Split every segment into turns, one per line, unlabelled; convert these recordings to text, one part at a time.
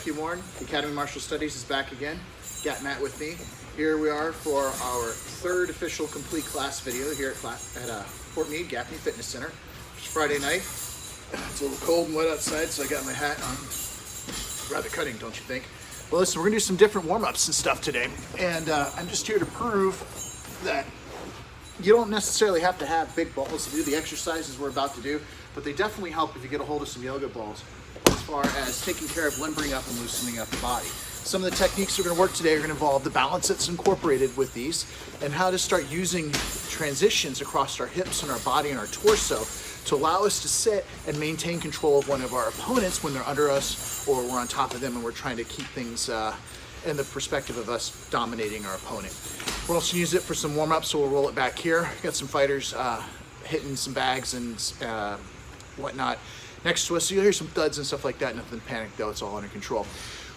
Thank you, Warren. The Academy of Martial Studies is back again. Got Matt with me. Here we are for our third official complete class video here at Fort Meade Gaffney Fitness Center. It's Friday night. It's a little cold and wet outside, so I got my hat on. Rather cutting, don't you think? Well, listen, we're gonna do some different warm-ups and stuff today, and I'm just here to prove that you don't necessarily have to have big balls to do the exercises we're about to do, but they definitely help if you get a hold of some yoga balls as far as taking care of limbering up and loosening up the body. Some of the techniques we're going to work today are going to involve the balance that's incorporated with these and how to start using transitions across our hips and our body and our torso to allow us to sit and maintain control of one of our opponents when they're under us or we're on top of them and we're trying to keep things in the perspective of us dominating our opponent. We'll also use it for some warm-ups, so we'll roll it back here. Got some fighters hitting some bags and whatnot next to us, so you'll hear some thuds and stuff like that. Nothing to panic though, it's all under control.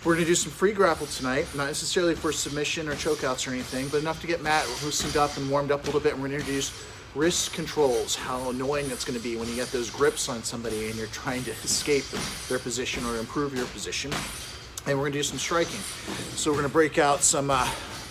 We're gonna do some free grapple tonight, not necessarily for submission or chokeouts or anything, but enough to get Matt loosened up and warmed up a little bit. And we're gonna introduce wrist controls, how annoying that's gonna be when you get those grips on somebody and you're trying to escape their position or improve your position. And we're gonna do some striking. So we're gonna break out some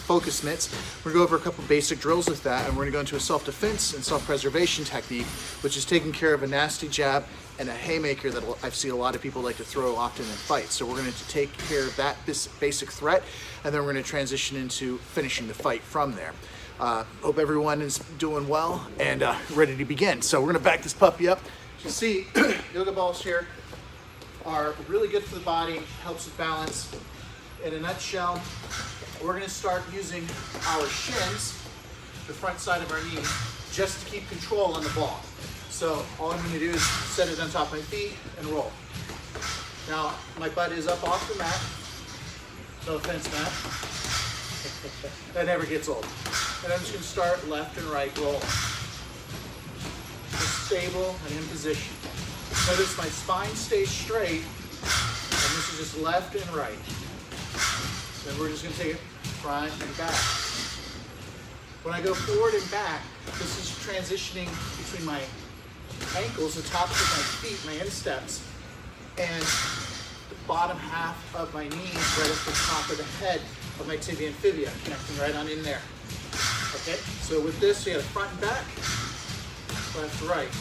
focus mitts. We're gonna go over a couple basic drills with that, and we're gonna go into a self-defense and self-preservation technique, which is taking care of a nasty jab and a haymaker that I've seen a lot of people like to throw often in fights. So we're going to take care of that basic threat, and then we're going to transition into finishing the fight from there. Hope everyone is doing well and ready to begin. So we're going to back this puppy up. As you see, yoga balls here are really good for the body, helps with balance. In a nutshell, we're going to start using our shins, the front side of our knee, just to keep control on the ball. So all I'm going to do is set it on top of my feet and roll. Now my butt is up off the mat. No offense, Matt. That never gets old. And I'm just going to start left and right roll. Just stable and in position. Notice my spine stays straight, and this is just left and right. Then we're just going to take it front and back. When I go forward and back, this is transitioning between my ankles, the tops of my feet, my insteps, and the bottom half of my knees right at the top of the head of my tibia and fibia, connecting right on in there. Okay, so with this, we have front and back, left, right.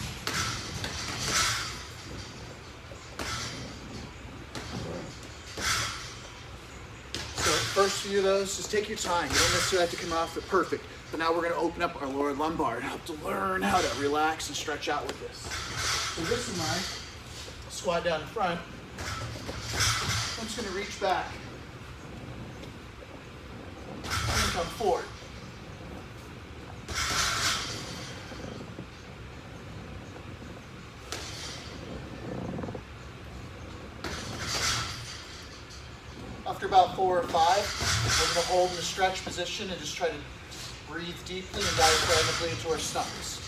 So first few of those, just take your time. You don't necessarily have to come off it perfect. But now we're going to open up our lower lumbar and help to learn how to relax and stretch out with this. So this is mine. Squat down in front. I'm just going to reach back and come forward. After about 4 or 5, we're going to hold in the stretch position and just try to breathe deeply and diaphragmatically into our stomachs.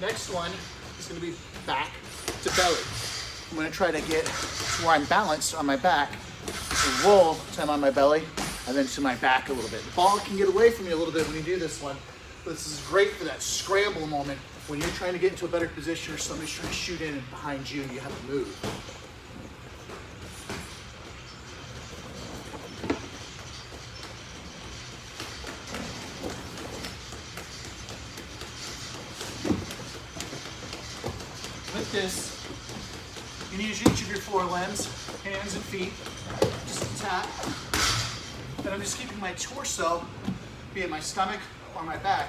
Next one is going to be back to belly. I'm going to try to get to where I'm balanced on my back and roll till I'm on my belly and then to my back a little bit. The ball can get away from you a little bit when you do this one. This is great for that scramble moment when you're trying to get into a better position or somebody's trying to shoot in and behind you and you have to move. With this, you need to use each of your forelimbs, hands and feet, just a tap. And I'm just keeping my torso, be it my stomach or my back,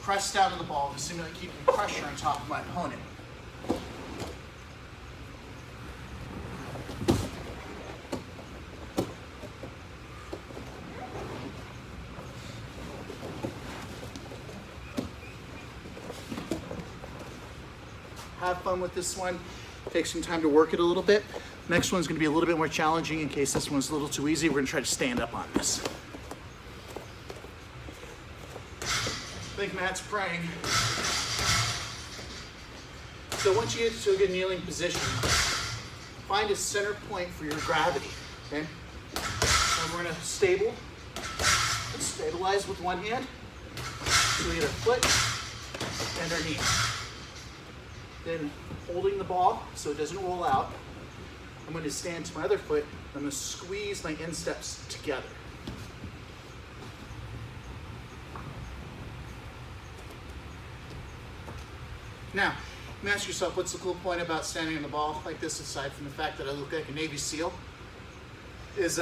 press down on the ball to simulate keeping pressure on top of my opponent. Have fun with this one. Take some time to work it a little bit. Next one's going to be a little bit more challenging in case this one's a little too easy. We're going to try to stand up on this. I think Matt's praying. So once you get to a good kneeling position, find a center point for your gravity, okay? And we're we're gonna stabilize with one hand. So we get our foot and our knee. Then holding the ball so it doesn't roll out, I'm going to stand to my other foot. I'm going to squeeze my insteps together. Now, you ask yourself, what's the cool point about standing on the ball like this, aside from the fact that I look like a Navy SEAL? Is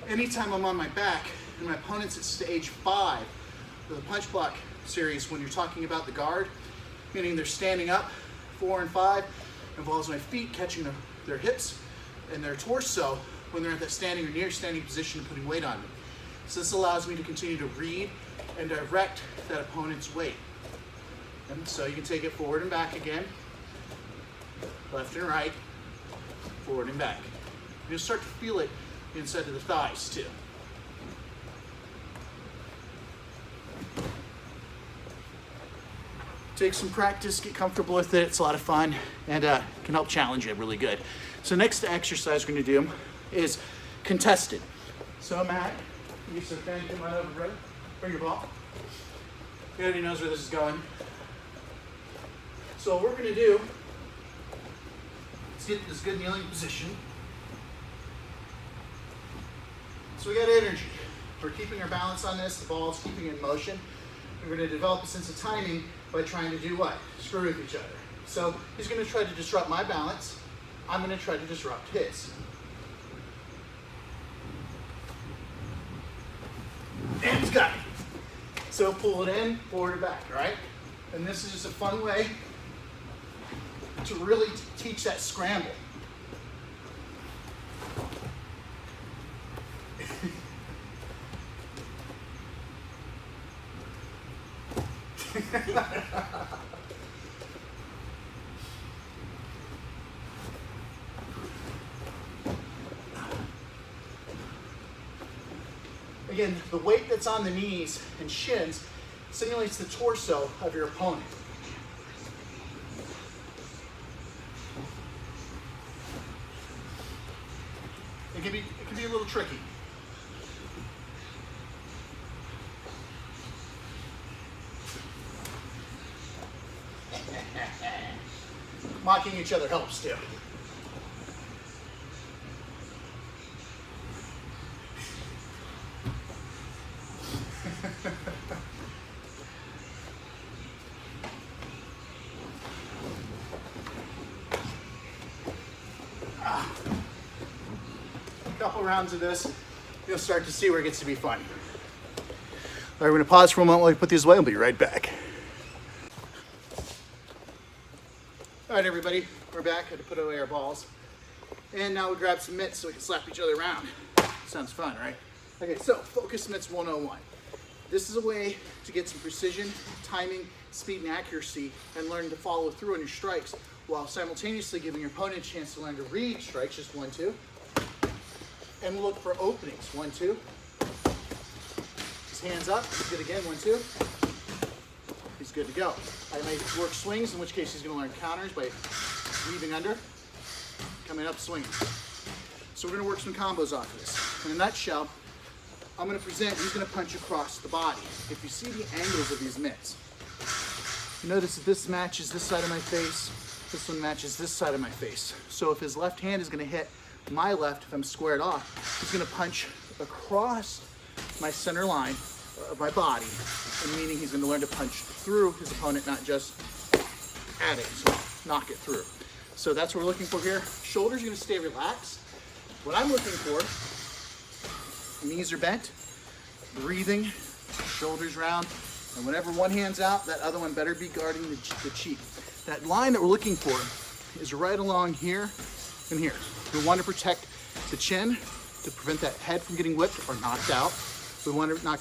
anytime I'm on my back and my opponent's at stage 5 of the punch block series, when you're talking about the guard, meaning they're standing up, 4 and 5, involves my feet catching their hips and their torso when they're at that standing or near standing position and putting weight on me. So this allows me to continue to read and direct that opponent's weight. And so you can take it forward and back again, left and right, forward and back. You'll start to feel it inside of the thighs too. Take some practice, get comfortable with it. It's a lot of fun and can help challenge you really good. So next exercise we're gonna do is contested. So Matt, you sit there and come right over, brother. Bring your ball. He already knows where this is going. So what we're gonna do is get this good kneeling position. So we got energy. We're keeping our balance on this, the ball's keeping in motion. We're gonna develop a sense of timing by trying to do what? Screw with each other. So he's gonna try to disrupt my balance. I'm gonna try to disrupt his. And he's got it. So pull it in, forward and back, all right? And this is just a fun way to really teach that scramble. Again, the weight that's on the knees and shins simulates the torso of your opponent. It can be a little tricky. Mocking each other helps too. A couple rounds of this, you'll start to see where it gets to be fun. All right, we're gonna pause for a moment while we put these away. We'll be right back. All right, everybody, we're back. Had to put away our balls. And now we grab some mitts so we can slap each other around. Sounds fun, right? Okay, so focus mitts 101. This is a way to get some precision, timing, speed, and accuracy, and learn to follow through on your strikes while simultaneously giving your opponent a chance to learn to read strikes, just 1, 2. And look for openings, 1, 2. His hands up, he's good again, 1, 2. He's good to go. I may work swings, in which case he's gonna learn counters by weaving under, coming up swinging. So we're gonna work some combos off of this. In a nutshell, I'm gonna present, he's gonna punch across the body. If you see the angles of these mitts, you notice that this matches this side of my face, this one matches this side of my face. So if his left hand is gonna hit my left, if I'm squared off, he's gonna punch across my center line of my body, and meaning he's gonna learn to punch through his opponent, not just at it, so knock it through. So that's what we're looking for here. Shoulders are gonna stay relaxed. What I'm looking for, knees are bent, breathing, shoulders round, and whenever one hand's out, that other one better be guarding the cheek. That line that we're looking for is right along here and here. We want to protect the chin to prevent that head from getting whipped or knocked out. We want to not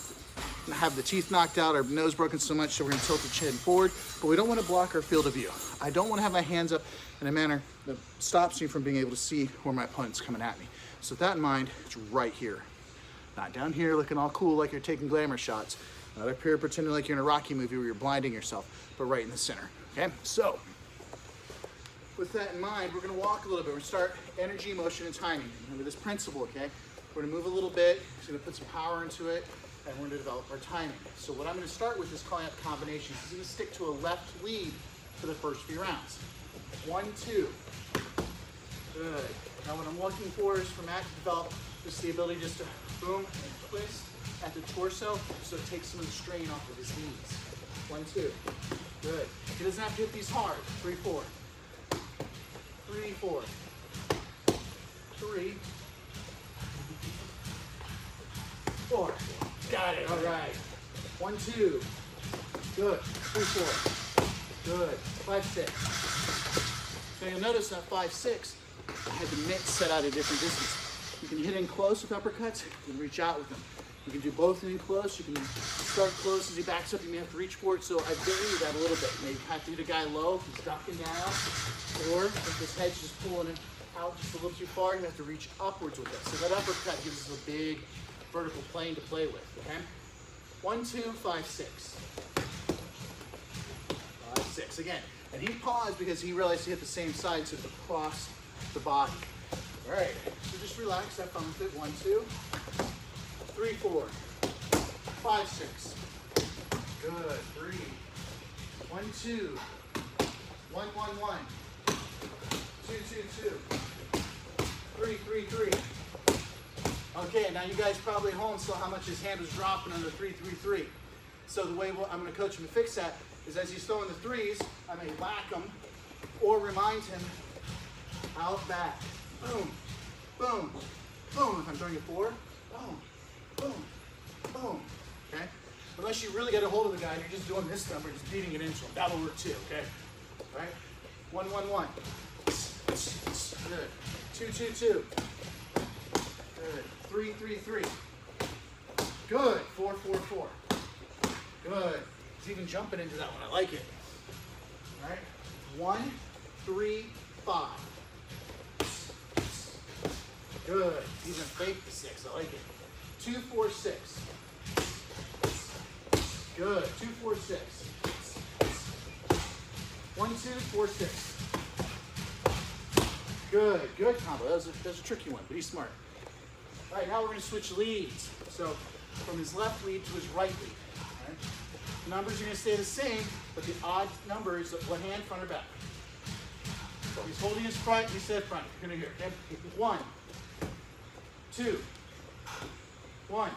have the teeth knocked out, our nose broken so much so we're going to tilt the chin forward, but we don't want to block our field of view. I don't want to have my hands up in a manner that stops me from being able to see where my opponent's coming at me. So with that in mind, it's right here. Not down here looking all cool like you're taking glamour shots. Not up here pretending like you're in a Rocky movie where you're blinding yourself, but right in the center, okay? So, with that in mind, we're gonna walk a little bit. We're gonna start energy, motion, and timing. Remember this principle, okay? We're gonna move a little bit. He's gonna put some power into it, and we're gonna develop our timing. So what I'm gonna start with is calling out combinations. He's gonna stick to a left lead for the first few rounds. 1, 2. Good. Now what I'm looking for is for Matt to develop just the ability just to boom and twist at the torso so it takes some of the strain off of his knees. 1, 2. Good. He doesn't have to hit these hard. 3, 4. 3, 4. 3, 4. Got it. All right. 1, 2. Good. 3, 4. Good. 5, 6. So you'll notice that 5, 6, I had the mitts set out at a different distance. You can hit in close with uppercuts. You can reach out with them. You can do both in close. You can start close as he backs up. You may have to reach for it. So I varied that a little bit. Maybe have to hit a guy low if he's ducking down, or if his head's just pulling it out just a little too far, you have to reach upwards with it. So that uppercut gives us a big vertical plane to play with. Okay. 1, 2, 5, 6. 5, 6 again. And he paused because he realized he hit the same side, so it's across the body. All right, so just relax, have fun with it. 1, 2, 3, 4, 5, 6. Good, 3. 1, 2. 1, 1, 1. 2, 2, 2. 3, 3, 3. Okay, now you guys probably at home saw how much his hand was dropping on the 3, 3, 3. So the way I'm going to coach him to fix that is as he's throwing the threes, I may whack him or remind him out back. Boom, boom, boom. If I'm throwing a 4, boom, boom, boom. Okay? Unless you really get a hold of the guy and you're just doing this number, just beating it into him. That'll work too, okay? All right? 1, 1, 1. Good. 2, 2, 2. Good. 3, 3, 3. Good. 4, 4, 4. Good. He's even jumping into that one. I like it. All right? 1, 3, 5. Good. He's even fake the 6. I like it. 2, 4, 6. Good. 2, 4, 6. 1, 2, 4, 6. Good. Good combo. That was a tricky one, but he's smart. All right, now we're going to switch leads. So from his left lead to his right lead. All right? The numbers are going to stay the same, but the odd number is what hand, front or back. So he's holding his front, he said front. You're going to hear it. Okay? 1, 2, 1,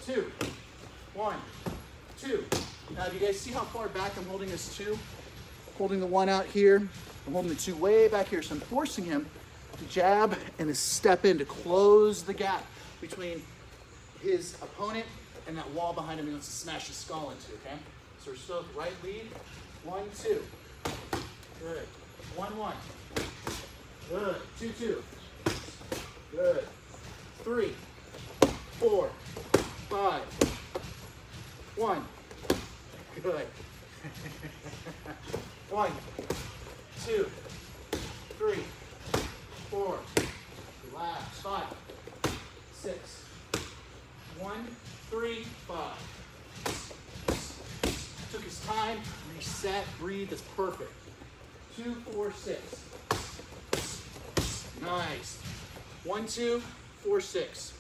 2, 1, 2. Now, do you guys see how far back I'm holding this 2? Holding the 1 out here. I'm holding the 2 way back here, so I'm forcing him to jab and to step in to close the gap between his opponent and that wall behind him he wants to smash his skull into, okay? So we're still at the right lead. 1, 2. Good. 1, 1. Good. 2, 2. Good. 3, 4, 5. 1. Good. 1, 2, 3, 4. Relax. 5, 6. 1, 3, 5. Took his time, reset, breathe. That's perfect. 2, 4, 6. Nice. 1, 2, 4, 6.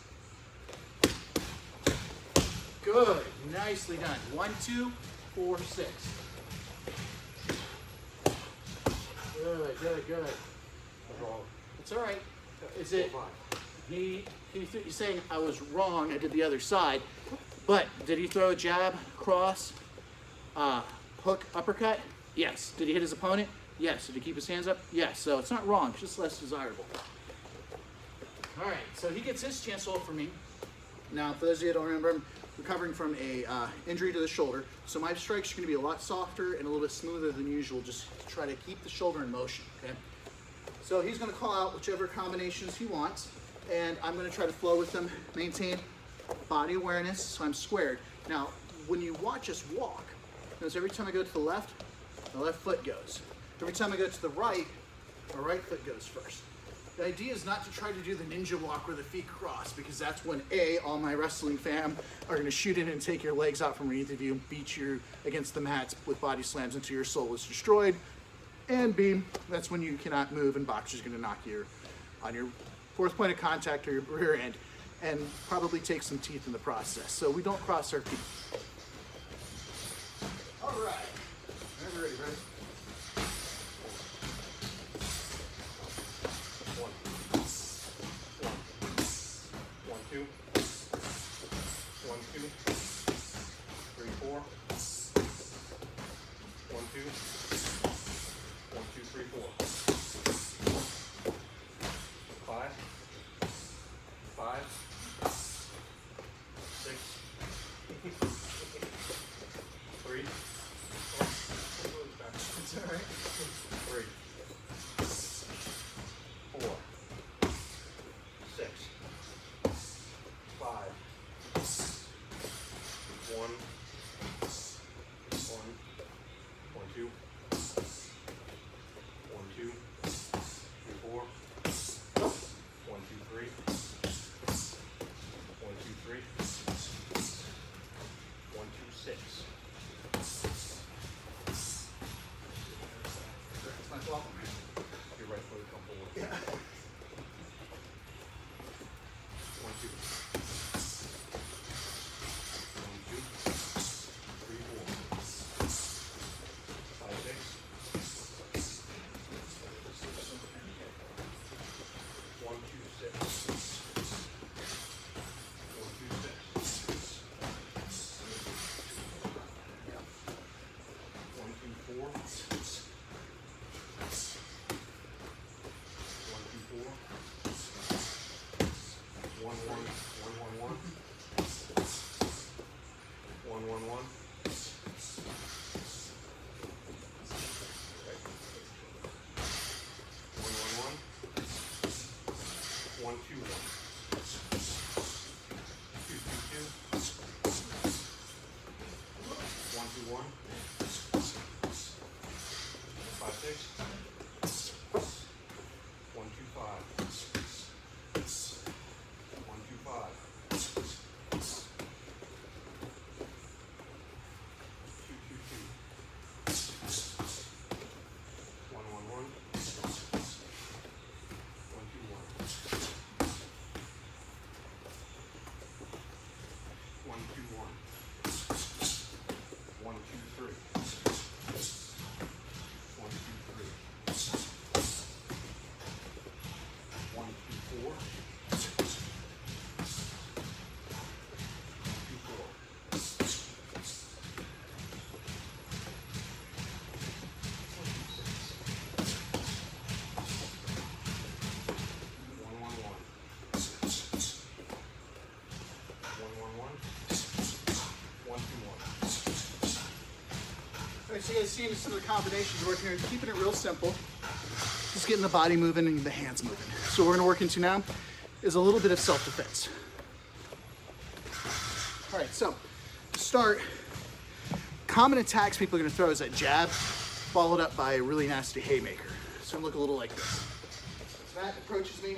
Good. Nicely done. 1, 2, 4, 6. Good, good, good. It's all right. Is it? He's saying I was wrong. I did the other side. But did he throw a jab, cross, hook, uppercut? Yes. Did he hit his opponent? Yes. Did he keep his hands up? Yes. So it's not wrong. It's just less desirable. All right. So he gets his chance to for me. Now, for those of you who don't remember, I'm recovering from a injury to the shoulder. So my strikes are going to be a lot softer and a little bit smoother than usual, just to try to keep the shoulder in motion. Okay. So he's going to call out whichever combinations he wants, and I'm going to try to flow with them, maintain body awareness, so I'm squared. Now, when you watch us walk, notice every time I go to the left, my left foot goes. Every time I go to the right, my right foot goes first. The idea is not to try to do the ninja walk where the feet cross, because that's when A, all my wrestling fam are going to shoot in and take your legs out from underneath of you and beat you against the mats with body slams until your soul is destroyed. And B, that's when you cannot move and boxer's going to knock you on your fourth point of contact or your rear end and probably take some teeth in the process. So we don't cross our teeth. All right, whenever you're ready.
One, two, 3, 4. 1, 2, 1, 2, 3, 4. 5, 6, 3.
It's all right.
3, 4, 6, 5, 1, 2, 1, 2, 3, 4, 1, 2, 3, 1, 2, 3, 1, 2, 6.
That's my fault.
Your right foot come forward.
Yeah.
1, 2. 1, 2, 3, 4. 5, 6. 1, 2, 6. 1, 2, 6. 1, 2, 4. 1, 2, 4. 1, 1, 1, 1, 1. 1, 1, 1. Okay. 1, 1, 1. 1, 2, 1. 2, 2, 2. 1, 2, 1. 5, 6. 1, 2, 5. 1, 2, 5. 2, 2, 2. 1, 1, 1. 1, 2, 1. 1, 2, 1. 1, 2, 3. 1, 2, 3. 1, 2, 4. 2, 4. 1, 1, 1. 1, 1, 1. 1, 2, 1.
All right, so you guys see some of the combinations working here. Keeping it real simple. Just getting the body moving and the hands moving. So what we're gonna work into now is a little bit of self-defense. All right, so to start, common attacks people are gonna throw is that jab, followed up by a really nasty haymaker. So it'll look a little like this. So Matt approaches me,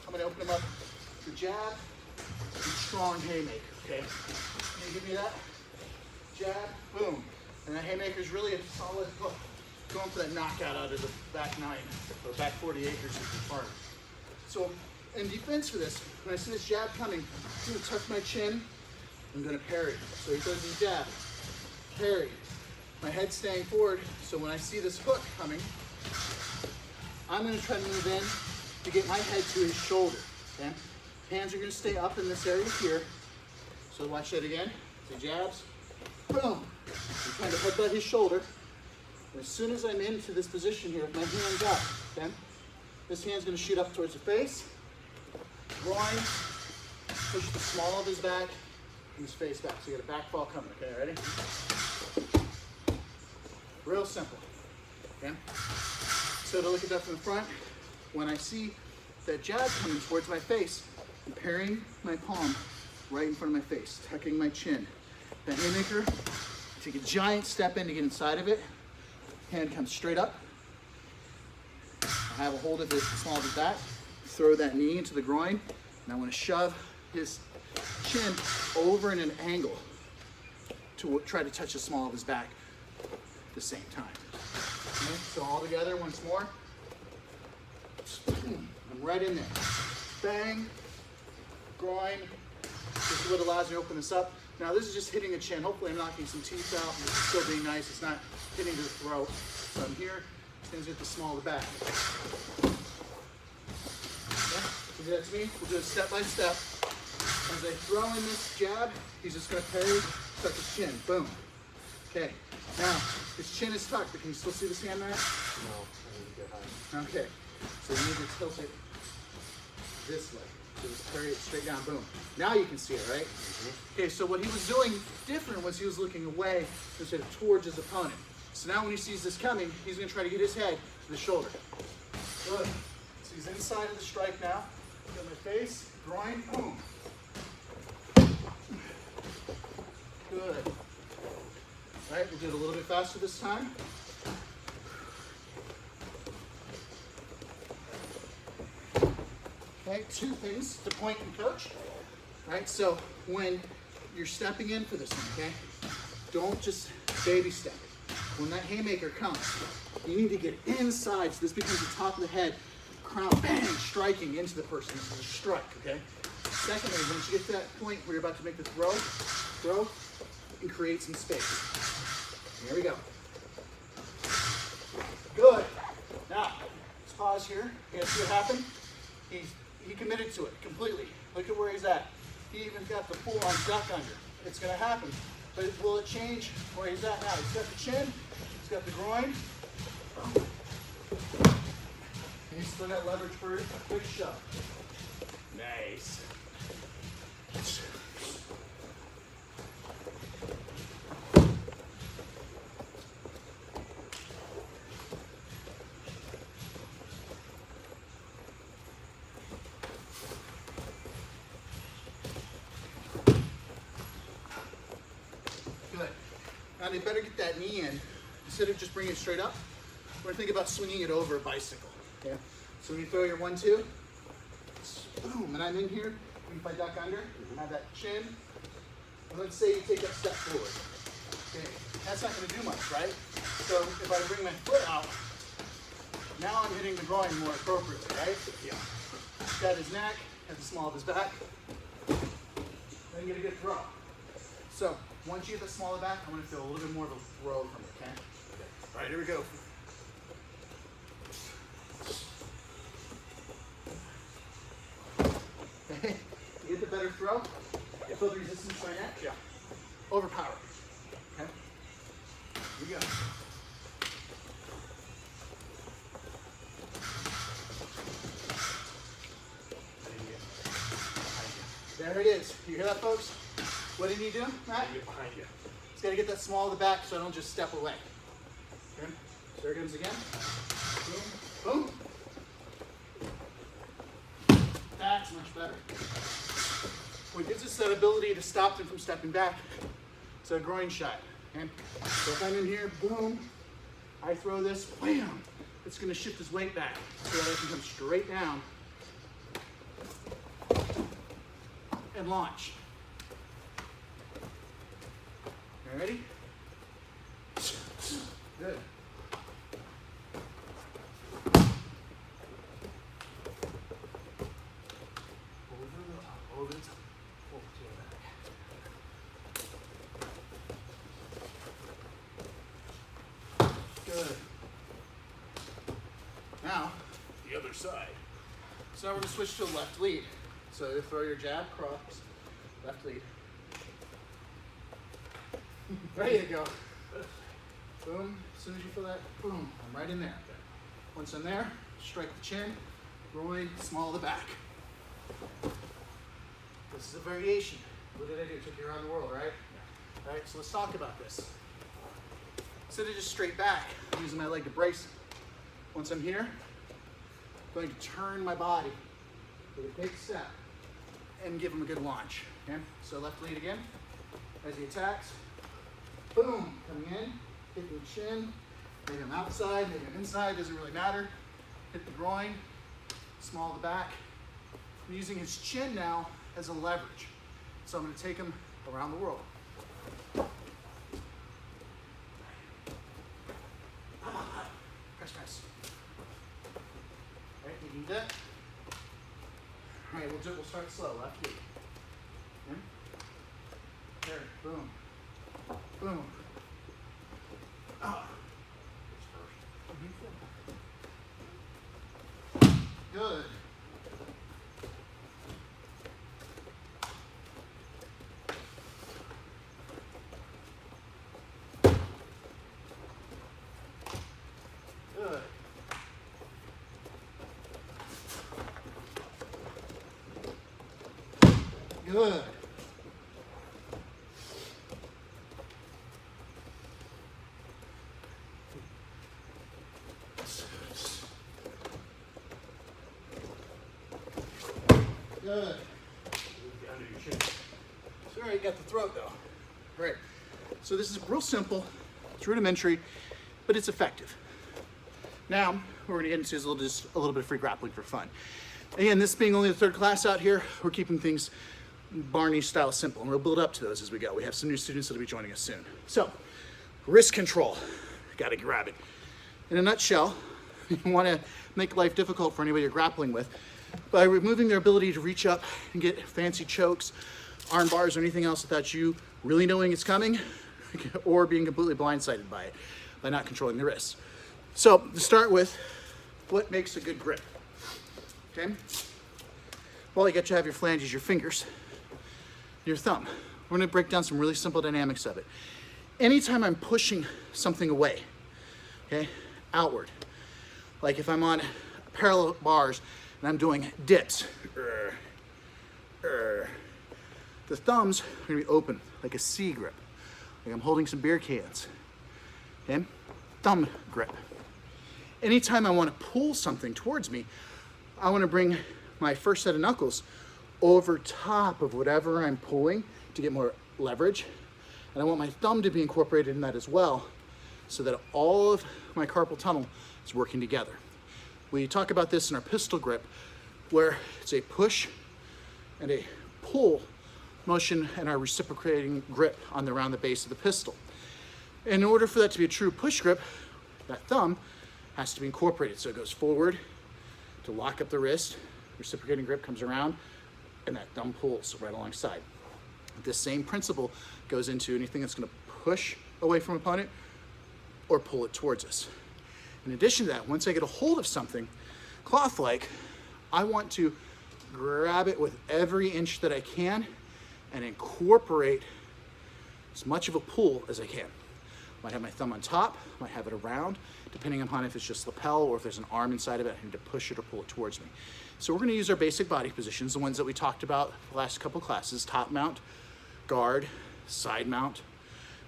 I'm gonna open him up the jab, and strong haymaker, okay? Can you give me that? Jab, boom. And that haymaker is really a solid hook. Going for that knockout out of the back 9, or back 40 acres if you're farming. So in defense for this, when I see this jab coming, I'm gonna tuck my chin, I'm gonna parry. So he goes the jab, parry. My head's staying forward, so when I see this hook coming, I'm gonna try to move in to get my head to his shoulder, okay? Hands are gonna stay up in this area here. So watch that again, the jabs, boom. I'm trying to headbutt his shoulder. And as soon as I'm into this position here, with my hands up, okay? This hand's gonna shoot up towards the face, groin, push the small of his back, and his face back. So you got a back fall coming, okay, ready? Real simple, okay? So to look at that from the front, when I see that jab coming towards my face, I'm parrying my palm right in front of my face, tucking my chin. That haymaker, take a giant step in to get inside of it. Hand comes straight up. I have a hold of the small of his back. Throw that knee into the groin. And I want to shove his chin over in an angle to try to touch the small of his back at the same time. Okay, so all together once more. I'm right in there. Bang, groin. This is what allows me to open this up. Now this is just hitting the chin. Hopefully I'm knocking some teeth out, but it's still being nice. It's not hitting the throat. So I'm here, things at the small of the back. Okay. So do that to me. We'll do it step by step. As I throw in this jab, he's just gonna parry, tuck his chin, boom. Okay, now his chin is tucked, but can you still see this hand, Matt?
No, I need to get high.
Okay, so you need to tilt it this way. So just parry it straight down, boom. Now you can see it, right? Okay, so what he was doing different was he was looking away instead of towards his opponent. So now when he sees this coming, he's gonna try to get his head to the shoulder. Good. So he's inside of the strike now. Got my face, groin, boom. Good. All right, we'll do it a little bit faster this time. Okay, two things to point and coach. All right, so when you're stepping in for this one, okay, don't just baby step it. When that haymaker comes, you need to get inside so this becomes the top of the head, crown, bang, striking into the person. This is a strike, okay? Secondly, once you get to that point where you're about to make the throw, and create some space. Here we go. Good. Now, let's pause here. You guys see what happened? He committed to it completely. Look at where he's at. He even got the full-on duck under. It's going to happen. But will it change where he's at now? He's got the chin. He's got the groin. And he's still got leverage for a quick shove. Nice. Good. Now they better get that knee in. Instead of just bringing it straight up, we're gonna think about swinging it over a bicycle. Okay. So when you throw your 1-2, boom, and I'm in here. If I duck under, have that chin. And let's say you take that step forward. Okay. That's not gonna do much, right? So if I bring my foot out, now I'm hitting the groin more appropriately, right? Yeah. Got his neck, has the small of his back. Then get a good throw. So once you get the small of the back, I'm going to feel a little bit more of a throw from it, okay? All right, here we go. Okay, you get the better throw. You feel the resistance right now? Yeah. Overpower. Okay? Here we go. There it is. You hear that, folks? What did he do, Matt?
Get behind you.
He's got to get that small of the back so I don't just step away. Okay? So there it comes again. Boom. Boom. That's much better. What gives us that ability to stop them from stepping back? It's a groin shot. Okay? So if I'm in here, boom, I throw this, bam, it's going to shift his weight back so that I can come straight down and launch. You ready? Good. Over the top, over to the back. Good. Now, the other side. So now we're going to switch to a left lead. So you throw your jab, cross, left lead. There you go. Boom. As soon as you feel that, boom, I'm right in there. Once I'm there, strike the chin, groin, small of the back. This is a variation. What did I do? Took you around the world, right? Yeah. All right, so let's talk about this. Instead of just straight back, I'm using my leg to brace it. Once I'm here, I'm going to turn my body with a big step and give him a good launch. Okay? So left lead again. As he attacks, boom, coming in, hit the chin, maybe I'm outside, maybe I'm inside, doesn't really matter. Hit the groin, small of the back. I'm using his chin now as a leverage. So I'm going to take him around the world. Press. All right, you need that. All right, we'll start slow, left lead. Boom. Boom. Ah. Good. Good. Good. Good.
Under your chin.
Sorry, you got the throat though. Right. So this is real simple. It's rudimentary, but it's effective. Now, what we're going to get into is just a little bit of free grappling for fun. Again, this being only the third class out here, we're keeping things Barney style simple, and we'll build up to those as we go. We have some new students that'll be joining us soon. So, wrist control. Got to grab it. In a nutshell, you want to make life difficult for anybody you're grappling with by removing their ability to reach up and get fancy chokes, arm bars, or anything else without you really knowing it's coming or being completely blindsided by it by not controlling the wrists. So to start with, what makes a good grip? Okay? Well, you got to have your flanges, your fingers, your thumb. We're going to break down some really simple dynamics of it. Anytime I'm pushing something away, okay, outward, like if I'm on parallel bars and I'm doing dips, the thumbs are going to be open like a C grip, like I'm holding some beer cans. Okay? Thumb grip. Anytime I want to pull something towards me, I want to bring my first set of knuckles over top of whatever I'm pulling to get more leverage. And I want my thumb to be incorporated in that as well, so that all of my carpal tunnel is working together. We talk about this in our pistol grip, where it's a push and a pull motion and our reciprocating grip around the base of the pistol. In order for that to be a true push grip, that thumb has to be incorporated. So it goes forward to lock up the wrist, reciprocating grip comes around, and that thumb pulls right alongside. This same principle goes into anything that's going to push away from opponent or pull it towards us. In addition to that, once I get a hold of something cloth-like, I want to grab it with every inch that I can and incorporate as much of a pull as I can. Might have my thumb on top, might have it around, depending upon if it's just lapel or if there's an arm inside of it, I need to push it or pull it towards me. So we're going to use our basic body positions, the ones that we talked about the last couple classes: top mount, guard, side mount,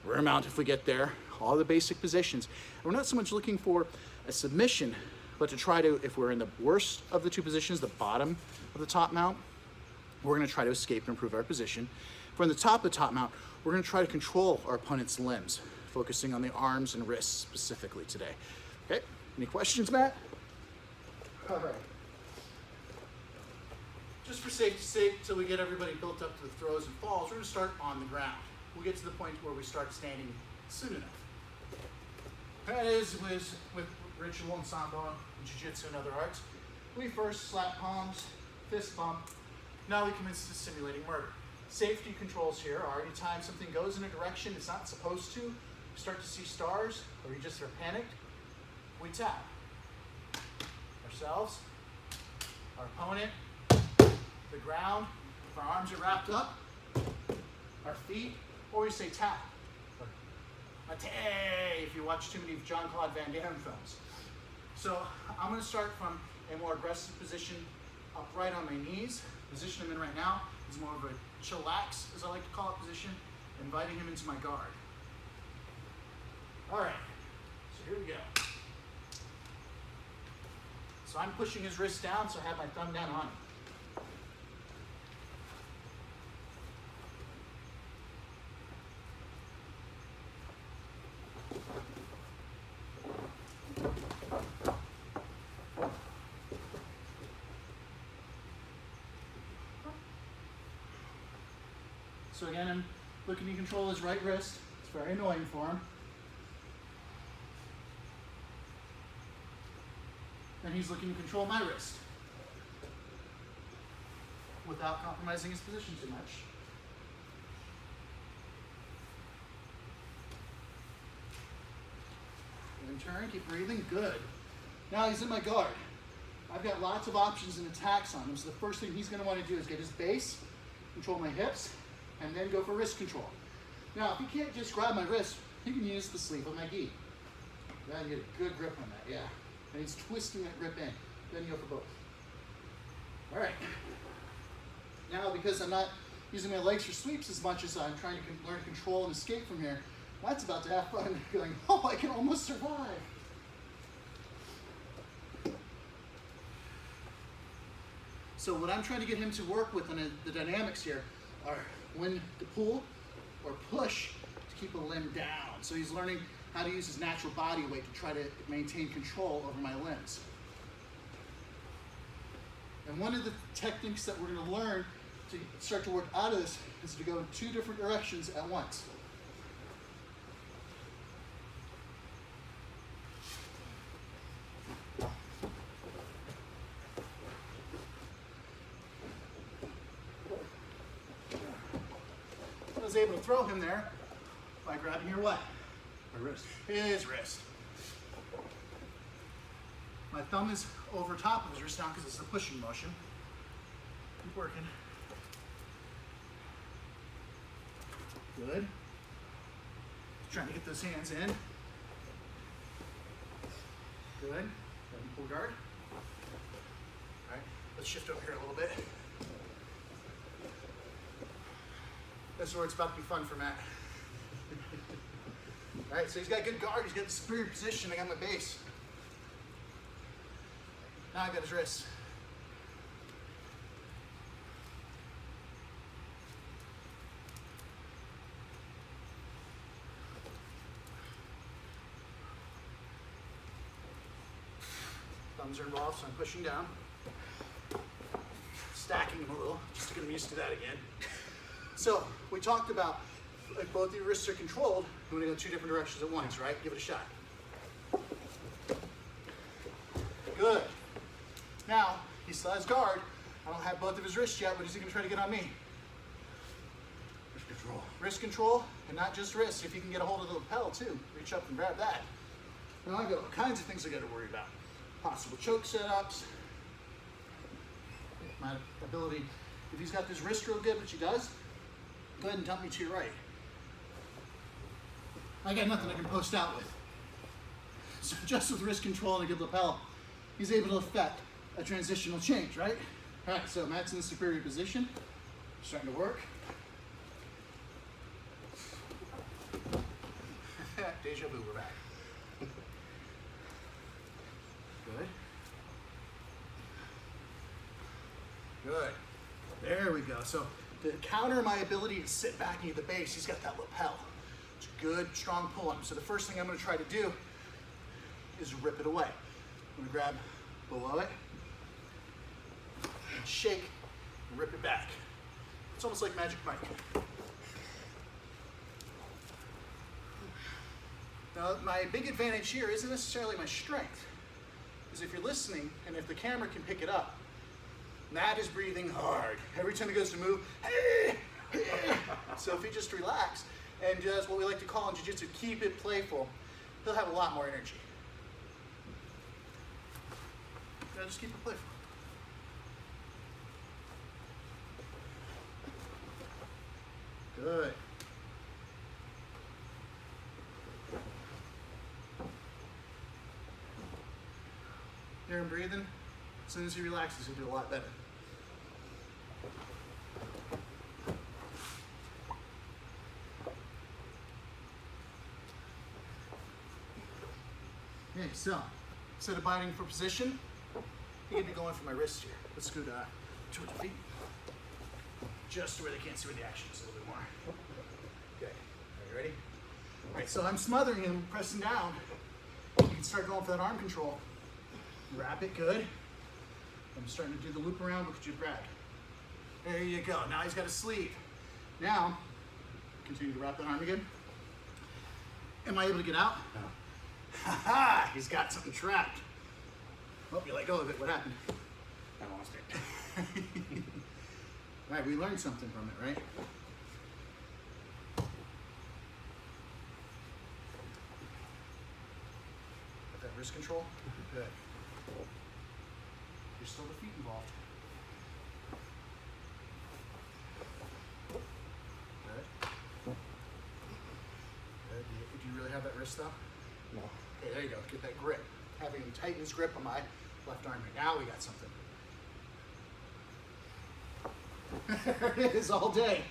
rear mount if we get there, all the basic positions. And we're not so much looking for a submission, but to try to, if we're in the worst of the two positions, the bottom of the top mount, we're going to try to escape and improve our position. If we're in the top of the top mount, we're going to try to control our opponent's limbs, focusing on the arms and wrists specifically today. Okay, any questions, Matt? All right. Just for safety's sake, till we get everybody built up to the throws and falls, we're going to start on the ground. We'll get to the point where we start standing soon enough. That is with ritual and sambo and jiu-jitsu and other arts. We first slap palms, fist bump. Now we commence to simulating murder. Safety controls here are anytime something goes in a direction it's not supposed to, you start to see stars, or you just are panicked, we tap. Ourselves, our opponent, the ground, if our arms are wrapped up, our feet, or we say tap. Mate, if you watch too many Jean-Claude Van Damme films. So I'm going to start from a more aggressive position, upright on my knees. The position I'm in right now is more of a chillax, as I like to call it, position, inviting him into my guard. All right, so here we go. So I'm pushing his wrist down, so I have my thumb down on him. So again, I'm looking to control his right wrist. It's very annoying for him. And he's looking to control my wrist without compromising his position too much. and turn, keep breathing, good. Now he's in my guard. I've got lots of options and attacks on him, so the first thing he's gonna wanna do is get his base, control my hips, and then go for wrist control. Now, if he can't just grab my wrist, he can use the sleeve of my gi. Then you get a good grip on that, yeah. And he's twisting that grip in. Then you go for both. All right. Now, because I'm not using my legs for sweeps as much as I'm trying to learn to control and escape from here, that's about to have fun going, oh, I can almost survive. So what I'm trying to get him to work with on the dynamics here are when to pull or push to keep a limb down. So he's learning how to use his natural body weight to try to maintain control over my limbs. And one of the techniques that we're going to learn to start to work out of this is to go in 2 different directions at once. I was able to throw him there by grabbing your what?
My wrist.
His wrist. My thumb is over top of his wrist now because it's a pushing motion. Keep working. Good. Trying to get those hands in. Good. Let me pull guard. All right, let's shift over here a little bit. This is where it's about to be fun for Matt. All right, so he's got good guard, he's got the superior position, I got my base. Now I got his wrist. Thumbs are involved, so I'm pushing down. Stacking him a little, just to get him used to that again. So, we talked about, like, both your wrists are controlled. I'm gonna go 2 different directions at once, right? Give it a shot. Good. Now, he still has guard. I don't have both of his wrists yet. What is he gonna try to get on me?
Wrist control.
Wrist control, and not just wrist. If you can get a hold of the lapel too, reach up and grab that. Now I got all kinds of things I gotta worry about. Possible choke setups. My ability, if he's got this wrist real good, which he does, go ahead and dump me to your right. I got nothing I can post out with. So just with wrist control and a good lapel, he's able to affect a transitional change, right? All right, so Matt's in the superior position, starting to work. Deja vu, we're back. Good. Good. There we go. So to counter my ability to sit back and get the base, he's got that lapel. It's a good, strong pull on him. So the first thing I'm going to try to do is rip it away. I'm going to grab below it and shake and rip it back. It's almost like Magic Mike. Now, my big advantage here isn't necessarily my strength, because if you're listening and if the camera can pick it up, Matt is breathing hard. Every time he goes to move, so if he just relax and does what we like to call in jiu-jitsu, keep it playful, he'll have a lot more energy. Gotta just keep it playful. Good. Hear him breathing? As soon as he relaxes, he'll do a lot better. Okay, so instead of biting for position, you get me going for my wrist here. Let's scoot towards the feet. Just where they can't see where the action is a little bit more. Okay, are you ready? All right, so I'm smothering him, pressing down. You can start going for that arm control. Wrap it good. I'm starting to do the loop around, look at you grab. There you go, now he's got a sleeve. Now, continue to wrap that arm again. Am I able to get out?
No.
Ha ha, he's got something trapped. Oh, you let go of it, what happened?
I lost it.
All right, we learned something from it, right? Wrist control? Good. There's still the feet involved. Good. Good. Do you really have that wrist though?
No.
Okay, there you go. Get that grip. Having tighten his grip on my left arm here. Now we got something. There it is all day.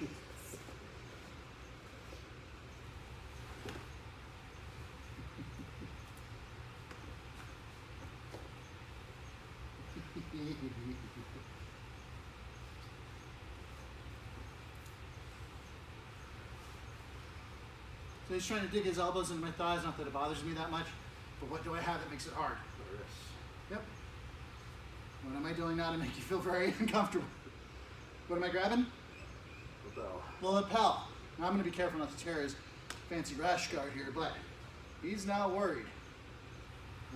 So he's trying to dig his elbows into my thighs, not that it bothers me that much, but what do I have that makes it hard?
The wrist.
Yep. What am I doing now to make you feel very uncomfortable? What am I grabbing?
Lapel.
The lapel. Now I'm going to be careful not to tear his fancy rash guard here, but he's now worried.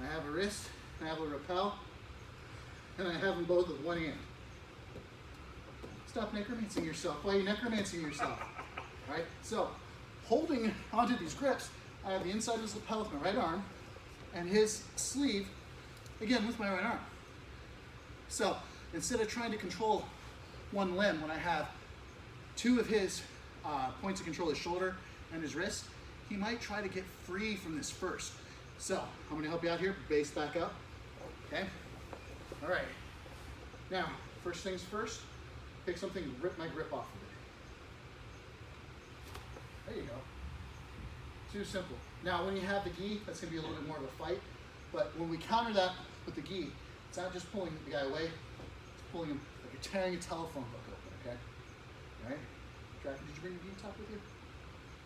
I have a wrist, I have a lapel, and I have them both with one hand. Stop necromancing yourself. Why are you necromancing yourself? All right? So, holding onto these grips, I have the inside of his lapel with my right arm, and his sleeve, again, with my right arm. So, instead of trying to control one limb, when I have two of his points of control, his shoulder and his wrist, he might try to get free from this first. So, I'm going to help you out here. Base back up. Okay? All right. Now, first things first, pick something and rip my grip off of it. There you go. Too simple. Now, when you have the gi, that's going to be a little bit more of a fight. But when we counter that with the gi, it's not just pulling the guy away, it's pulling him like you're tearing a telephone book open, okay? All right? Draken, did you bring your gi top with you?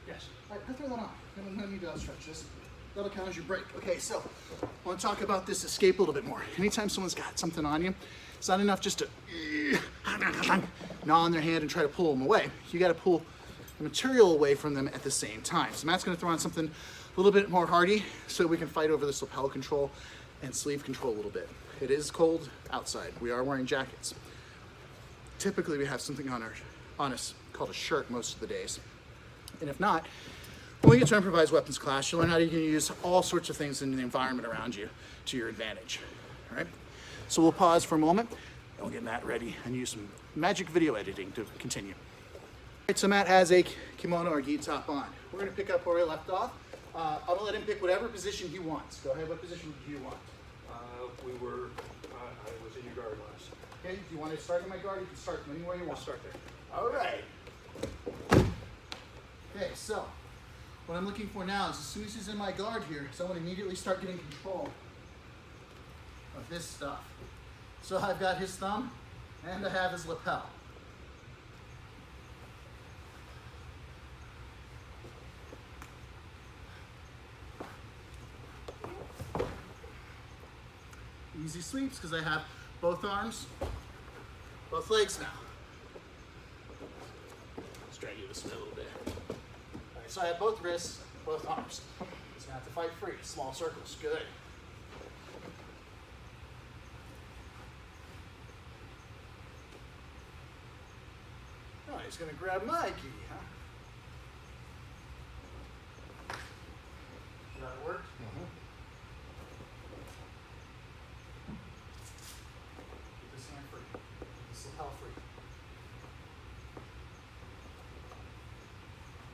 Yes.
All right, throw that on. No need to outstretch this. That'll count as your break. Okay, so I want to talk about this escape a little bit more. Anytime someone's got something on you, it's not enough just to gnaw on their hand and try to pull them away. You got to pull the material away from them at the same time. So Matt's going to throw on something a little bit more hardy so we can fight over this lapel control and sleeve control a little bit. It is cold outside. We are wearing jackets. Typically, we have something on us called a shirt most of the days. And if not, when we get to improvised weapons class, you'll learn how you can use all sorts of things in the environment around you to your advantage. All right? So we'll pause for a moment, and we'll get Matt ready and use some magic video editing to continue. All right, so Matt has a kimono or gi top on. We're going to pick up where we left off. I'm going to let him pick whatever position he wants. Go ahead, what position do you want?
I was in your guard last.
Okay, do you want to start in my guard? You can start from anywhere you want.
I'll start there.
All right. Okay, so what I'm looking for now is as soon as he's in my guard here, someone immediately start getting control of this stuff. So I've got his thumb and I have his lapel. Easy sweeps because I have both arms, both legs now. Let's drag you this way a little bit. All right, so I have both wrists, both arms. He's gonna have to fight free. Small circles, good. Oh, he's gonna grab my key, huh? That worked? Keep this hand free. Keep this lapel free.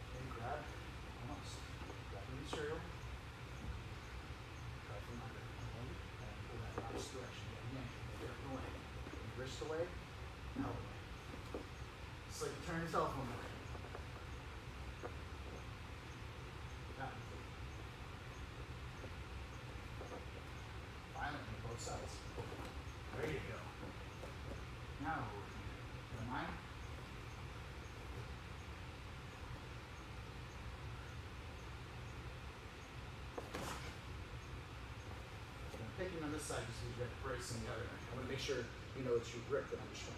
Okay, grab. Almost. Grab the material. Try from under. And pull that in opposite direction. Again, get it away. Wrist away, elbow away. It's like you turn your telephone away. Got it. Violently, both sides. There you go. Now we're working. Don't mind? I'm picking on this side just so you got the brace on the other. I want to make sure you know it's your grip that I'm destroying.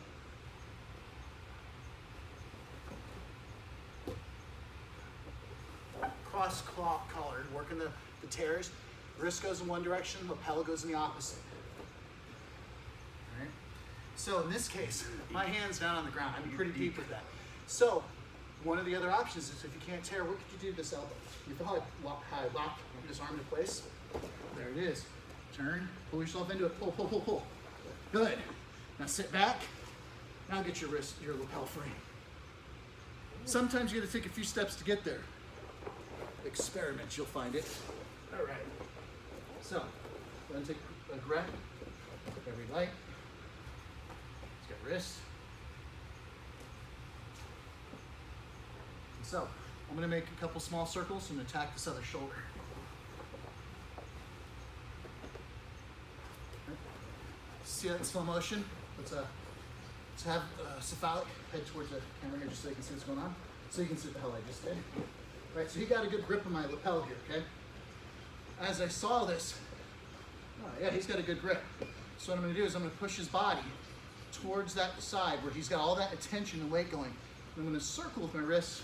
Cross collared, working the tears. Wrist goes in one direction, lapel goes in the opposite. All right. So in this case, my hand's down on the ground. I'm pretty deep with that. So one of the other options is if you can't tear, what could you do to this elbow? You feel how I lock this arm into place? There it is. Turn, pull yourself into it, pull, pull, pull, pull. Good. Now sit back. Now get your wrist, your lapel free. Sometimes you gotta take a few steps to get there. Experiment, you'll find it. All right. So, go ahead and take a grip. Every light. Let's get wrist. And so, I'm gonna make a couple small circles and attack this other shoulder. See that in slow motion? Let's have cephalic head towards the camera here just so you can see what's going on. So you can see what the hell I just did. All right, so he got a good grip on my lapel here, okay? As I saw this, oh yeah, he's got a good grip. So what I'm gonna do is I'm gonna push his body towards that side where he's got all that attention and weight going. I'm gonna circle with my wrists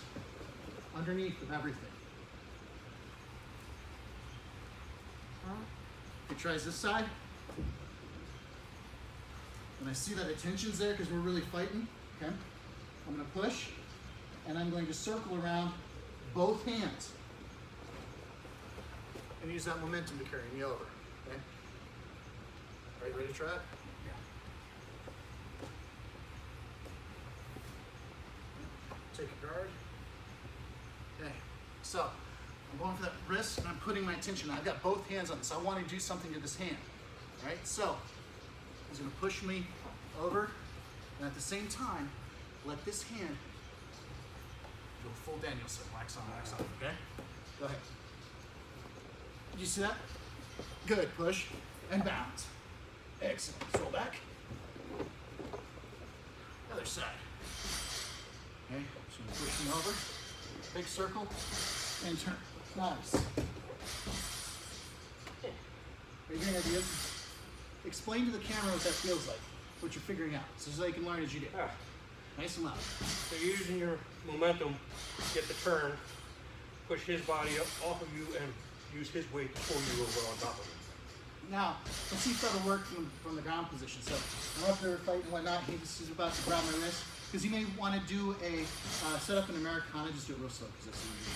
underneath of everything. He tries this side. And I see that attention's there because we're really fighting, okay? I'm gonna push, and I'm going to circle around both hands. And use that momentum to carry me over, okay? Are you ready to try it? Yeah. Take a guard. Okay, so I'm going for that wrist, and I'm putting my attention. I've got both hands on this. I want to do something to this hand, right? So he's gonna push me over, and at the same time, let this hand go full Danielson, wax on, okay? Go ahead. Did you see that? Good, push, and bounce. Excellent, let's roll back. Other side. Okay, so you push me over, big circle, and turn. Nice. Are you getting ideas? Explain to the camera what that feels like, what you're figuring out, so they can learn as you do.
Yeah.
Nice and loud.
So you're using your momentum to get the turn, push his body up off of you, and use his weight to pull you over on top of him.
Now, let's see if that'll work from the ground position. So I'm up there fighting and whatnot. He's about to grab my wrist because he may want to do a set up an Americana. Just do it real slow because that's easy.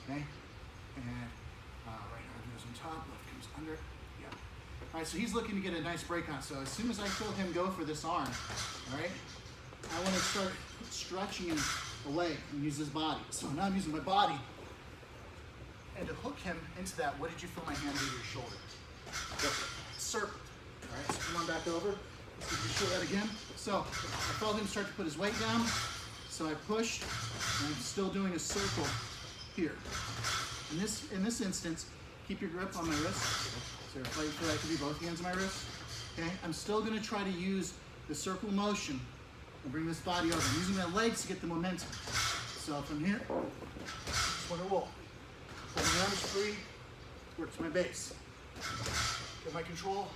Okay, and right arm goes on top, left comes under. Yeah. All right, so he's looking to get a nice break on. So as soon as I feel him go for this arm, all right, I want to start stretching him away and use his body. So now I'm using my body. And to hook him into that, what did you feel my hand do to your shoulder? Circled. All right, so come on back over. Let's show that again. So I felt him start to put his weight down. So I pushed, and I'm still doing a circle here. In this instance, keep your grip on my wrist. So if I feel like it could be both hands on my wrist. Okay, I'm still going to try to use the circle motion and bring this body over. I'm using my legs to get the momentum. So from here, just want to roll. Pull my arms free, work to my base. Get my control.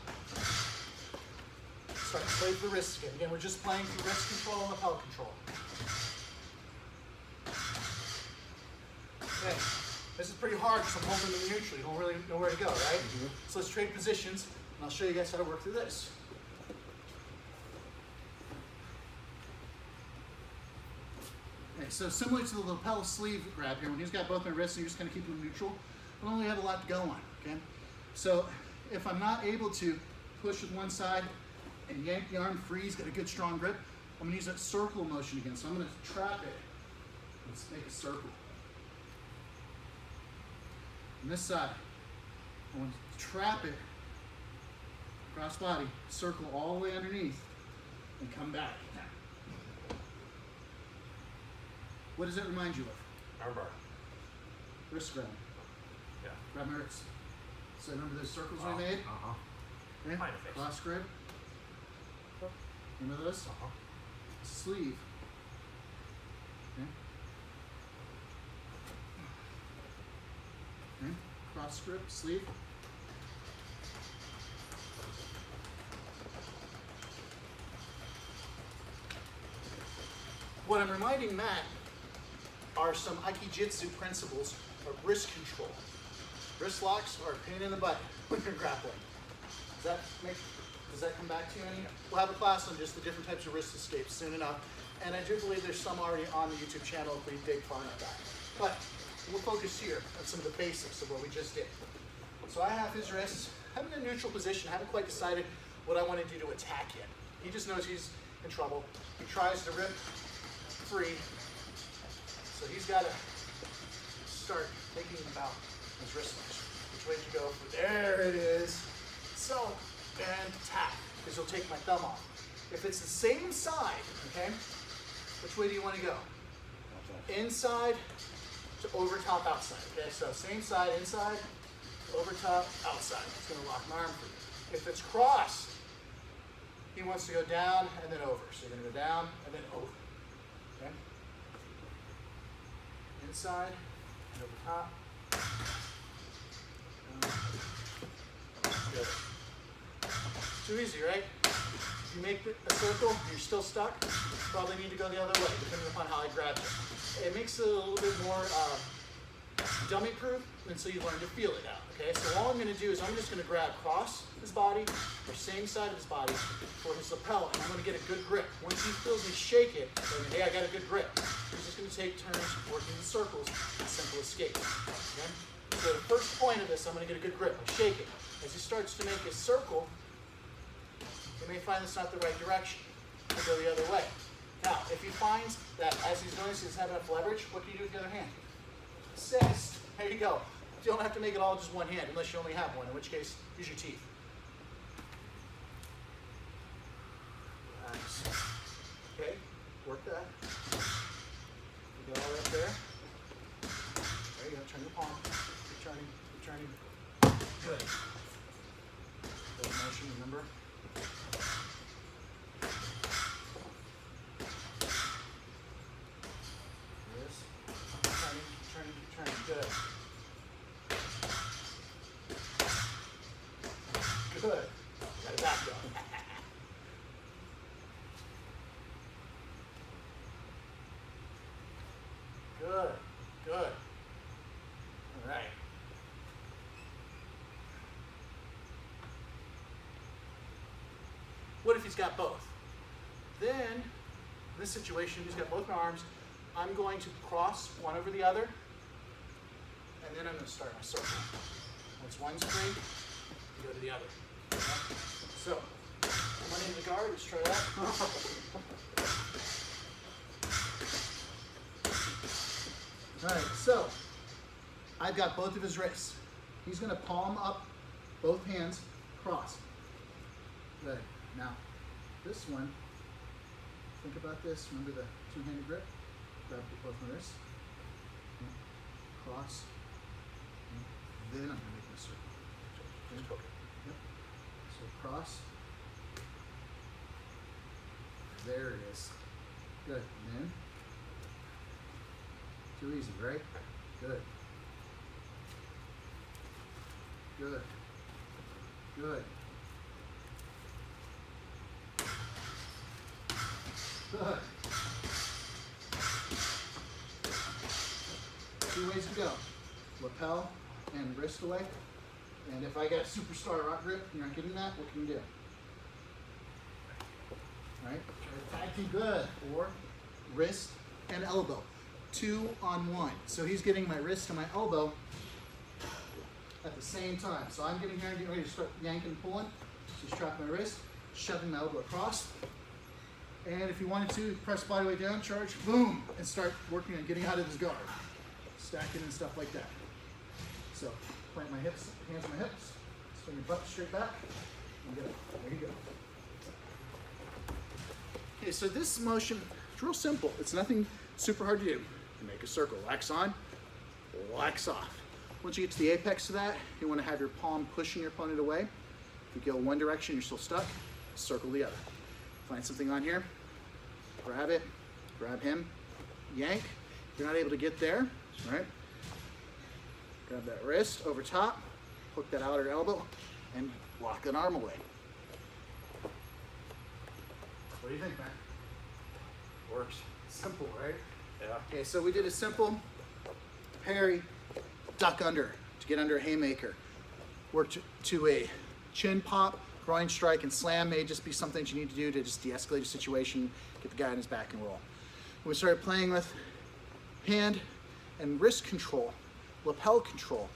Start to play for wrists again. Again, we're just playing for wrist control and lapel control. Okay, this is pretty hard because I'm holding them neutral. You don't really know where to go, right? Mm-hmm. So let's trade positions, and I'll show you guys how to work through this. Okay, so similar to the lapel sleeve grab here, when he's got both my wrists and you're just kind of keeping them neutral, I don't really have a lot to go on, okay? So if I'm not able to push with one side and yank the arm free, he's got a good strong grip, I'm gonna use that circle motion again. So I'm gonna trap it. Let's make a circle. On this side, I want to trap it, cross body, circle all the way underneath, and come back. What does that remind you of?
Armbar.
Wrist grab.
Yeah.
Grab my wrist. So remember those circles we made?
Uh-huh.
Okay.
Kind of face.
Cross grip. Remember those?
Uh-huh.
Sleeve. Okay. Okay. Cross grip, sleeve. What I'm reminding Matt are some Aikijitsu principles of wrist control. Wrist locks are a pain in the butt when you're grappling. Does that come back to you any? We'll have a class on just the different types of wrist escapes soon enough. And I do believe there's some already on the YouTube channel if we dig far enough back. But we'll focus here on some of the basics of what we just did. So I have his wrists. I'm in a neutral position. I haven't quite decided what I want to do to attack yet. He just knows he's in trouble. He tries to rip free. So he's got to start thinking about his wrist launch. Which way to go? There it is. So, and tap, because he'll take my thumb off. If it's the same side, okay, which way do you want to go? Inside to over top outside. Okay, so same side, inside, over top, outside. It's going to lock my arm for you. If it's crossed, he wants to go down and then over. So you're going to go down and then over. Okay? Inside and over top. Good. Too easy, right? If you make a circle, you're still stuck, you probably need to go the other way, depending upon how I grab it. It makes it a little bit more dummy proof, and so you learn to feel it out, okay? So all I'm gonna do is I'm just gonna grab across his body, or same side of his body, for his lapel, and I'm gonna get a good grip. Once he feels me shake it, then, hey, I got a good grip. He's just gonna take turns working the circles, as simple as skate, okay? So the first point of this, I'm gonna get a good grip, I shake it. As he starts to make a circle, you may find it's not the right direction. He'll go the other way. Now, if he finds that as he's doing this, he doesn't have enough leverage, what can you do with the other hand? Assist. There you go. You don't have to make it all just one hand, unless you only have one, in which case, use your teeth. Relax. Okay, work that. You go all right there. There you go, turn your palm. Keep turning, keep turning. Good. Good motion, remember? Good. Good. Got it back though. Good. Good. All right. What if he's got both? Then, in this situation, he's got both my arms. I'm going to cross one over the other. And then I'm going to start my circle. Once one's free, you go to the other. Okay? So, one into the guard, let's try that. Alright, so, I've got both of his wrists. He's going to palm up both hands, cross. Good. Now, this one, think about this. Remember the two-handed grip? Grab both my wrists. Cross. Then I'm going to make a circle. Okay. Yep. So cross. There it is. Good. And then. Too easy, right? Good. Good. Good. Good. 2 ways to go. Lapel and wrist away. And if I get a superstar rock grip, you're not getting that, what can you do? All right, try to tag team good. Or wrist and elbow. 2 on 1. So he's getting my wrist and my elbow at the same time. So I'm getting here and getting ready to start yanking and pulling. So he's trapping my wrist, shoving my elbow across. And if you wanted to, press body weight down, charge, boom, and start working on getting out of his guard. Stacking and stuff like that. So, plant my hips, hands on my hips, swing your butt straight back, and get it. There you go. Okay, so this motion, it's real simple. It's nothing super hard to do. You make a circle, wax on, wax off. Once you get to the apex of that, you want to have your palm pushing your opponent away. If you go one direction, you're still stuck, circle the other. Find something on here, grab it, grab him, yank. If you're not able to get there, right? Grab that wrist over top, hook that outer elbow, and lock an arm away. What do you think, man?
Works.
Simple, right?
Yeah.
Okay, so we did a simple parry, duck under to get under a haymaker. Work to a chin pop, groin strike, and slam may just be something that you need to do to just de-escalate a situation, get the guy on his back and roll. When we started playing with hand and wrist control, lapel control,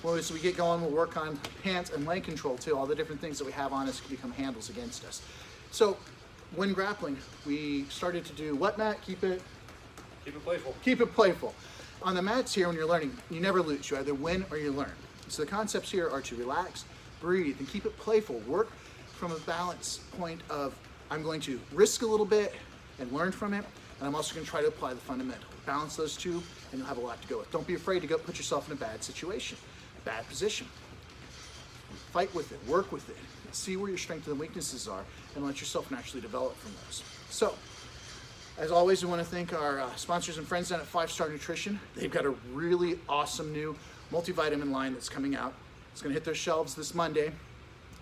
Well, as we get going, we'll work on pant and leg control too. All the different things that we have on us can become handles against us. So when grappling, we started to do what, Matt? Keep it
playful.
Keep it playful. On the mats here, when you're learning, you never lose. You either win or you learn. So the concepts here are to relax, breathe, and keep it playful. Work from a balance point of, I'm going to risk a little bit and learn from it, and I'm also going to try to apply the fundamental. Balance those two, and you'll have a lot to go with. Don't be afraid to go put yourself in a bad situation, bad position. Fight with it, work with it, see where your strengths and weaknesses are, and let yourself naturally develop from those. So, as always, we want to thank our sponsors and friends down at 5 Star Nutrition. They've got a really awesome new multivitamin line that's coming out. It's going to hit their shelves this Monday.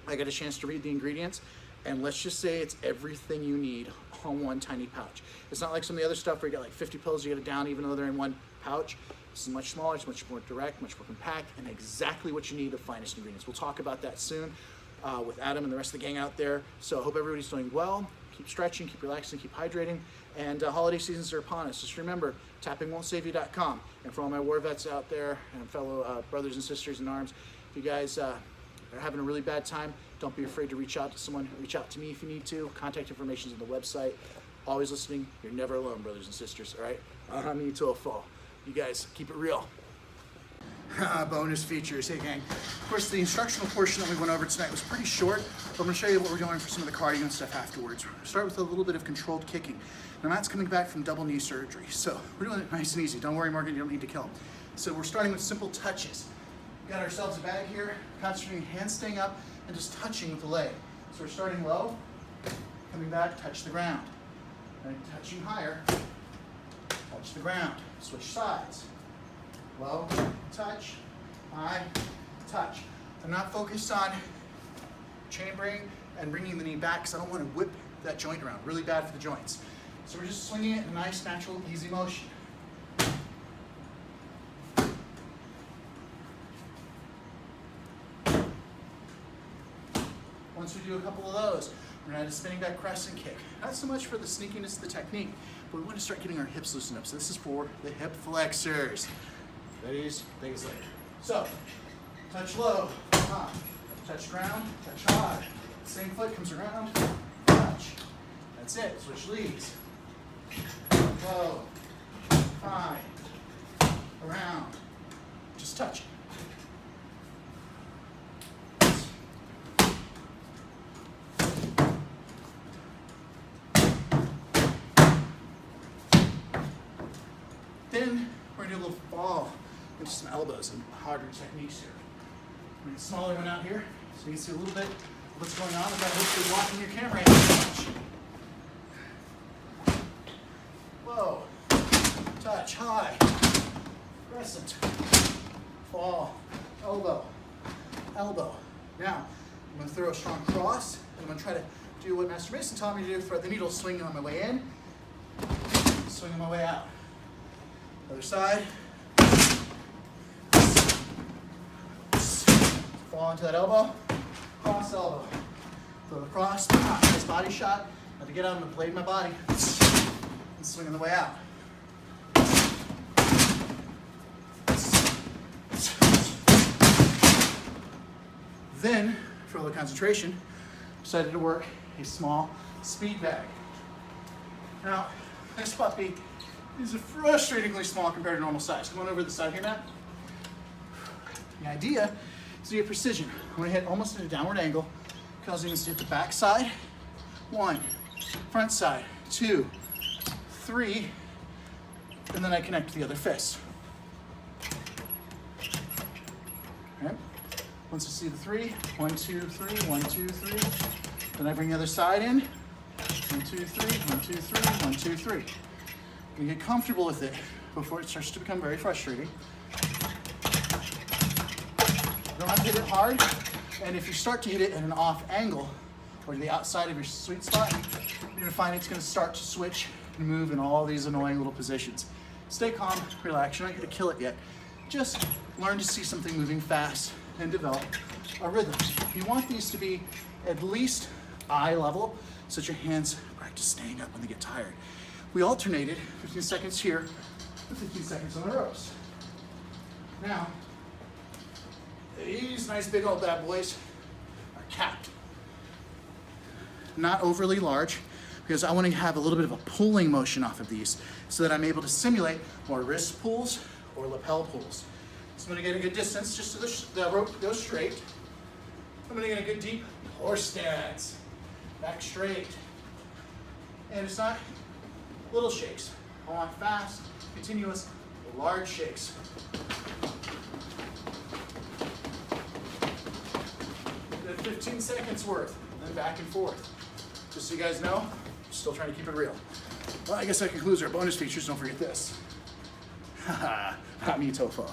I got a chance to read the ingredients, and let's just say it's everything you need on one tiny pouch. It's not like some of the other stuff where you got like 50 pills you get it down even though they're in one pouch. This is much smaller, it's much more direct, much more compact, and exactly what you need of finest ingredients. We'll talk about that soon with Adam and the rest of the gang out there. So I hope everybody's doing well. Keep stretching, keep relaxing, keep hydrating, and holiday seasons are upon us. Just remember, tappingwon'tsaveyou.com. And for all my war vets out there and fellow brothers and sisters in arms, if you guys are having a really bad time, don't be afraid to reach out to someone. Reach out to me if you need to. Contact information is on the website. Always listening. You're never alone, brothers and sisters, all right? I'm you to a fall. You guys, keep it real. Bonus features, hey gang. Of course, the instructional portion that we went over tonight was pretty short, but I'm gonna show you what we're doing for some of the cardio and stuff afterwards. We're gonna start with a little bit of controlled kicking. Now Matt's coming back from double knee surgery, so we're doing it nice and easy. Don't worry, Morgan, you don't need to kill him. So we're starting with simple touches. We got ourselves a bag here, concentrating hands staying up and just touching with the leg. So we're starting low, coming back, touch the ground. And touching higher, touch the ground. Switch sides. Low, touch, high, touch. I'm not focused on chambering and bringing the knee back because I don't want to whip that joint around. Really bad for the joints. So we're just swinging it in a nice, natural, easy motion. Once we do a couple of those, we're going to add a spinning back crescent kick. Not so much for the sneakiness of the technique, but we want to start getting our hips loosened up. So this is for the hip flexors. Ready? Big as leg. So, touch low, high, touch ground, touch high. Same foot comes around, touch. That's it. Switch leads. Low, high, around. Just touch it. Then we're going to do a little fall into some elbows and harder techniques here. We're going to smaller one out here so you can see a little bit of what's going on without hopefully blocking your camera in too much. Low, touch, high, crescent, fall, elbow, elbow. Now, I'm going to throw a strong cross, and I'm going to try to do what Master Mason taught me to do, thread the needle, swinging on my way in, swinging my way out. Other side. Fall into that elbow. Cross elbow. Throw the cross. Nice body shot. I have to get out and blade my body. And swing on the way out. Then, for a little concentration, decided to work a small speed bag. Now, this puppy is frustratingly small compared to normal size. Come on over to the side here, Matt. The idea is to get precision. I'm gonna hit almost at a downward angle, causing us to hit the back side. 1, front side, 2, 3, and then I connect to the other fist. Okay. Once I see the 3, 1, 2, 3, 1, 2, 3. Then I bring the other side in. 1, 2, 3, 1, 2, 3, 1, 2, 3. You get comfortable with it before it starts to become very frustrating. You don't have to hit it hard, and if you start to hit it at an off angle or to the outside of your sweet spot, you're gonna find it's gonna start to switch and move in all these annoying little positions. Stay calm, relax, you're not gonna kill it yet. Just learn to see something moving fast and develop a rhythm. You want these to be at least eye level so that your hands practice staying up when they get tired. We alternated 15 seconds here, 15 seconds on the ropes. Now, These nice big old bad boys are capped. Not overly large, because I want to have a little bit of a pulling motion off of these so that I'm able to simulate more wrist pulls or lapel pulls. So I'm going to get a good distance just so the rope goes straight. I'm going to get a good deep horse stance. Back straight. And it's not little shakes. I want fast, continuous, large shakes. Good 15 seconds worth, and then back and forth. Just so you guys know, still trying to keep it real. Well, I guess that concludes our bonus features. Don't forget this. Haha, hot me tofu.